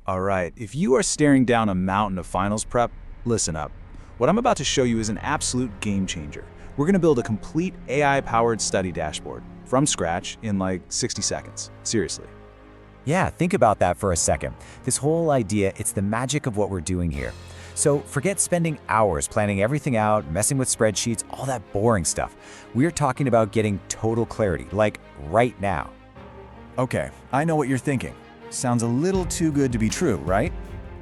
All right, if you are staring down a mountain of finals prep, listen up. What I'm about to show you is an absolute game changer. We're going to build a complete AI-powered study dashboard from scratch in like 60 seconds. Seriously. Yeah, think about that for a second. This whole idea, it's the magic of what we're doing here. So forget spending hours planning everything out, messing with spreadsheets, all that boring stuff. We're talking about getting total clarity, like right now. Okay, I know what you're thinking. Sounds a little too good to be true, right?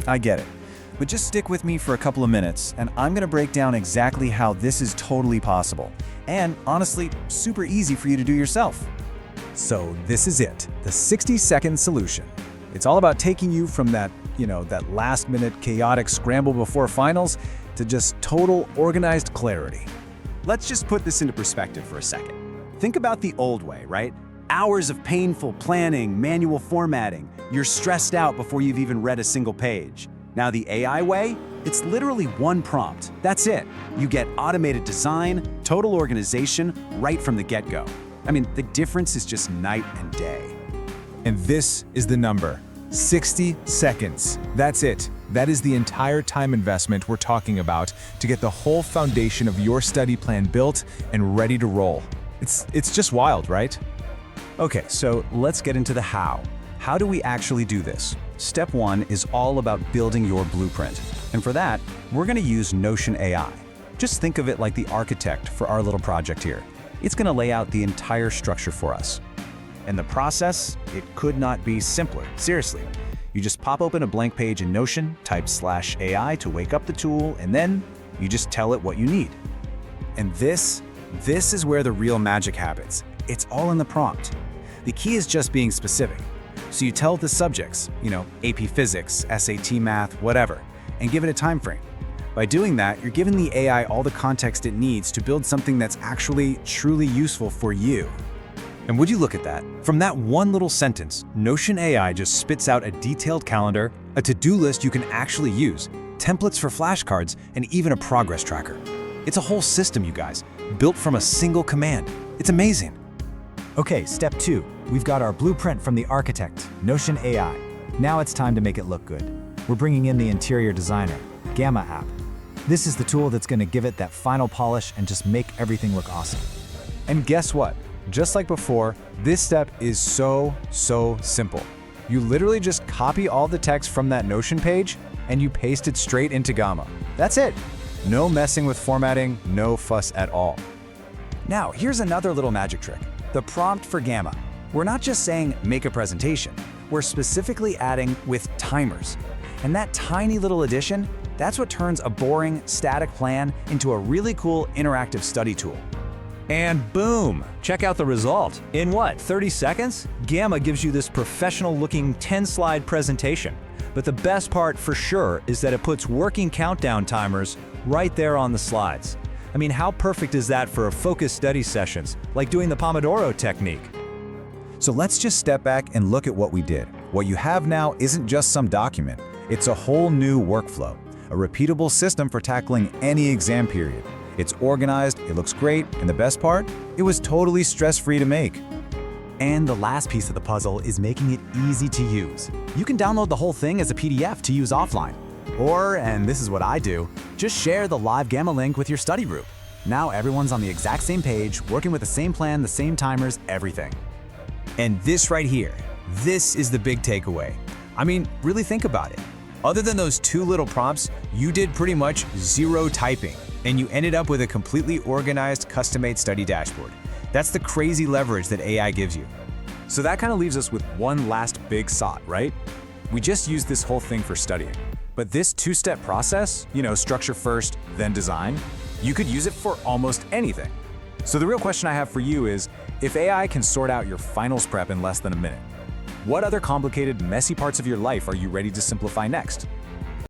I get it. But just stick with me for a couple of minutes, and I'm gonna break down exactly how this is totally possible. And honestly, super easy for you to do yourself. So this is it, the 60-second solution. It's all about taking you from that last-minute chaotic scramble before finals to just total organized clarity. Let's just put this into perspective for a second. Think about the old way, right? Hours of painful planning, manual formatting. You're stressed out before you've even read a single page. Now the AI way, it's literally one prompt. That's it. You get automated design, total organization right from the get-go. I mean, the difference is just night and day. And this is the number, 60 seconds. That's it. That is the entire time investment we're talking about to get the whole foundation of your study plan built and ready to roll. It's just wild, right? Okay, so let's get into the how. How do we actually do this? Step one is all about building your blueprint. And for that, we're gonna use Notion AI. Just think of it like the architect for our little project here. It's gonna lay out the entire structure for us. And the process, it could not be simpler, seriously. You just pop open a blank page in Notion, type /AI to wake up the tool, and then you just tell it what you need. And this is where the real magic happens. It's all in the prompt. The key is just being specific. So you tell the subjects, AP Physics, SAT Math, whatever, and give it a time frame. By doing that, you're giving the AI all the context it needs to build something that's actually truly useful for you. And would you look at that? From that one little sentence, Notion AI just spits out a detailed calendar, a to-do list you can actually use, templates for flashcards, and even a progress tracker. It's a whole system, you guys, built from a single command. It's amazing. Okay, step two. We've got our blueprint from the architect, Notion AI. Now it's time to make it look good. We're bringing in the interior designer, Gamma app. This is the tool that's going to give it that final polish and just make everything look awesome. And guess what? Just like before, this step is so simple. You literally just copy all the text from that Notion page and you paste it straight into Gamma. That's it. No messing with formatting, no fuss at all. Now, here's another little magic trick. The prompt for Gamma. We're not just saying make a presentation. We're specifically adding with timers. And that tiny little addition, that's what turns a boring, static plan into a really cool interactive study tool. And boom! Check out the result. In what, 30 seconds? Gamma gives you this professional-looking 10-slide presentation. But the best part for sure is that it puts working countdown timers right there on the slides. I mean, how perfect is that for focused study sessions, like doing the Pomodoro technique? So let's just step back and look at what we did. What you have now isn't just some document. It's a whole new workflow, a repeatable system for tackling any exam period. It's organized, it looks great, and the best part? It was totally stress-free to make. And the last piece of the puzzle is making it easy to use. You can download the whole thing as a PDF to use offline. Or, and this is what I do, just share the live Gamma link with your study group. Now everyone's on the exact same page, working with the same plan, the same timers, everything. And this right here, this is the big takeaway. I mean, really think about it. Other than those two little prompts, you did pretty much zero typing, and you ended up with a completely organized, custom-made study dashboard. That's the crazy leverage that AI gives you. So that kind of leaves us with one last big thought, right? We just used this whole thing for studying. But this two-step process, structure first, then design, you could use it for almost anything. So the real question I have for you is, if AI can sort out your finals prep in less than a minute, what other complicated, messy parts of your life are you ready to simplify next?